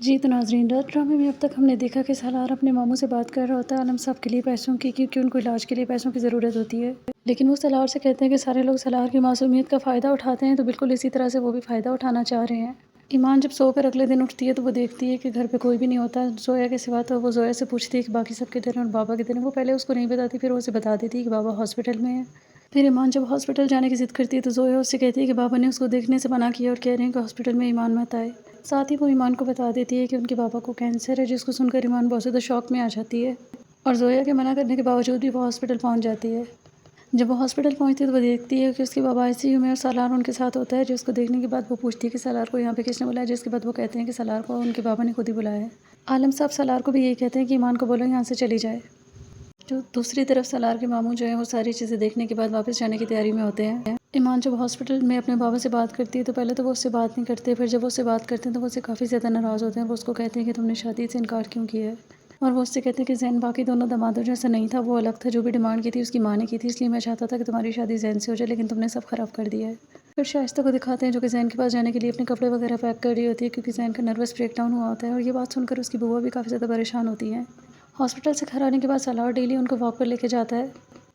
جی تو ناظرین، ڈر ڈرامے میں اب تک ہم نے دیکھا کہ سالار اپنے ماموں سے بات کر رہا ہوتا ہے عالم صاحب کے لیے پیسوں کی، کیونکہ ان کو علاج کے لیے پیسوں کی ضرورت ہوتی ہے، لیکن وہ سالار سے کہتے ہیں کہ سارے لوگ سالار کی معصومیت کا فائدہ اٹھاتے ہیں، تو بالکل اسی طرح سے وہ بھی فائدہ اٹھانا چاہ رہے ہیں۔ ایمان جب سو کر اگلے دن اٹھتی ہے تو وہ دیکھتی ہے کہ گھر پہ کوئی بھی نہیں ہوتا زویا کے سوا، تو وہ زویا سے پوچھتی ہے کہ باقی سب کدھر ہیں اور بابا کدھر ہیں۔ وہ پہلے اس کو نہیں بتاتی، پھر وہ اسے بتا دیتی ہے کہ بابا ہاسپٹل میں ہے۔ پھر ایمان جب ہاسپٹل جانے کی ضد کرتی ہے تو زویا اس سے کہتی ہے کہ بابا نے اس کو دیکھنے سے منع کیا اور کہہ رہے ہیں کہ ہاسپٹل میں ایمان مت آئے۔ ساتھ ہی وہ ایمان کو بتا دیتی ہے کہ ان کے بابا کو کینسر ہے، جس کو سن کر ایمان بہت زیادہ شوق میں آ جاتی ہے اور زویا کے منع کرنے کے باوجود بھی وہ ہاسپٹل پہنچ جاتی ہے۔ جب وہ ہاسپٹل پہنچتی ہے تو وہ دیکھتی ہے کہ اس کے بابا ICU میں اور سالار ان کے ساتھ ہوتا ہے، جس کو دیکھنے کے بعد وہ پوچھتی ہے کہ سالار کو یہاں پہ کس نے بلایا، جس کے بعد وہ کہتے ہیں کہ سالار کو ان کے بابا نے خود ہی بلایا ہے۔ عالم صاحب سالار کو بھی یہی کہتے ہیں کہ ایمان کو بولو یہاں سے چلی جائے۔ جو دوسری طرف سالار کے ماموں جو ہیں وہ ساری چیزیں دیکھنے کے بعد واپس جانے کی تیاری میں ہوتے ہیں۔ ایمان جب ہاسپٹل میں اپنے بابا سے بات کرتی ہے تو پہلے تو وہ اس سے بات نہیں کرتے، پھر جب وہ اس سے بات کرتے ہیں تو وہ اس سے کافی زیادہ ناراض ہوتے ہیں۔ وہ اس کو کہتے ہیں کہ تم نے شادی سے انکار کیوں کیا ہے، اور وہ اس سے کہتے ہیں کہ زین باقی دونوں دامادوں جیسا نہیں تھا، وہ الگ تھا، جو بھی ڈیمانڈ کی تھی اس کی ماں نے کی تھی، اس لیے میں چاہتا تھا کہ تمہاری شادی زین سے ہو جائے، لیکن تم نے سب خراب کر دیا ہے۔ پھر شائستہ کو دکھاتے ہیں جو کہ زین کے پاس جانے کے لیے اپنے کپڑے وغیرہ پیک کر رہی ہوتی ہے، کیونکہ زین کا نروس بریک ڈاؤن ہوا ہوتا ہے، اور یہ بات سن کر اس کی بوا بھی کافی زیادہ پریشان ہوتی ہے۔ ہاسپٹل سے گھر آنے کے بعد سالار ڈیلی ان کو واک پر لے کے جاتا ہے۔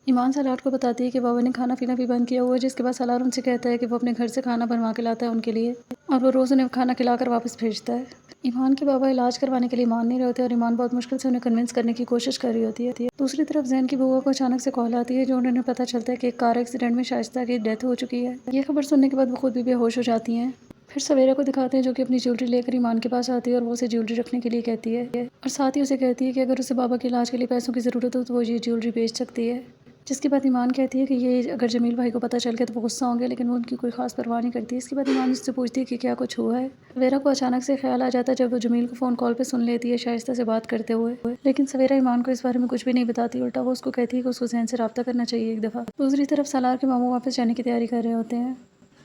ایمان سالار کو بتاتی ہے کہ بابا نے کھانا پینا بھی بند کیا ہوا ہے، جس کے بعد سالار ان سے کہتا ہے کہ وہ اپنے گھر سے کھانا بنوا کے لاتا ہے ان کے لیے، اور وہ روز انہیں کھانا کھلا کر واپس بھیجتا ہے۔ ایمان کے بابا علاج کروانے کے لیے مان نہیں رہے ہوتے اور ایمان بہت مشکل سے انہیں کنونس کرنے کی کوشش کر رہی ہوتی ہے۔ دوسری طرف زین کی بوا کو اچانک سے کال آتی ہے، جو انہیں پتہ چلتا ہے کہ ایک کار ایکسیڈنٹ میں شائستہ کی ڈیتھ ہو چکی ہے۔ یہ خبر سننے کے بعد وہ خود بھی بے ہوش ہو جاتی ہیں۔ پھر سویرا کو دکھاتے ہیں جو کہ اپنی جیولری لے کر ایمان کے پاس آتی ہے اور وہ اسے جیولری رکھنے کے لیے کہتی ہے، اور ساتھ ہی اسے کہتی ہے کہ اگر اسے بابا کے علاج کے لیے پیسوں کی ضرورت ہو تو وہ یہ جیولری بیچ سکتی ہے۔ جس کے بعد ایمان کہتی ہے کہ یہ اگر جمیل بھائی کو پتہ چل گیا تو وہ غصہ ہوں گے، لیکن وہ ان کی کوئی خاص پرواہ نہیں کرتی۔ اس کے بعد ایمان اس سے پوچھتی ہے کہ کیا کچھ ہوا ہے۔ سویرا کو اچانک سے خیال آ جاتا ہے جب وہ جمیل کو فون کال پہ سن لیتی ہے شائستہ سے بات کرتے ہوئے، لیکن سویرا ایمان کو اس بارے میں کچھ بھی نہیں بتاتی، الٹا وہ اس کو کہتی ہے کہ اس کو زین سے رابطہ کرنا چاہیے ایک دفعہ۔ دوسری طرف سالار کے ماموں واپس جانے کی تیاری کر رہے ہوتے ہیں،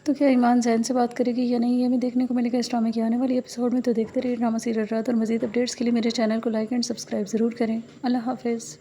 تو کیا ایمان زین سے بات کرے گی یا نہیں، یہ ہمیں دیکھنے کو ملے گا اس ڈرامے کی آنے والی ایپیسوڈ میں۔ تو دیکھتے رہیے ڈرامہ سیریل رات، اور مزید اپڈیٹس کے لیے میرے چینل کو لائک اینڈ سبسکرائب ضرور کریں۔ اللہ حافظ۔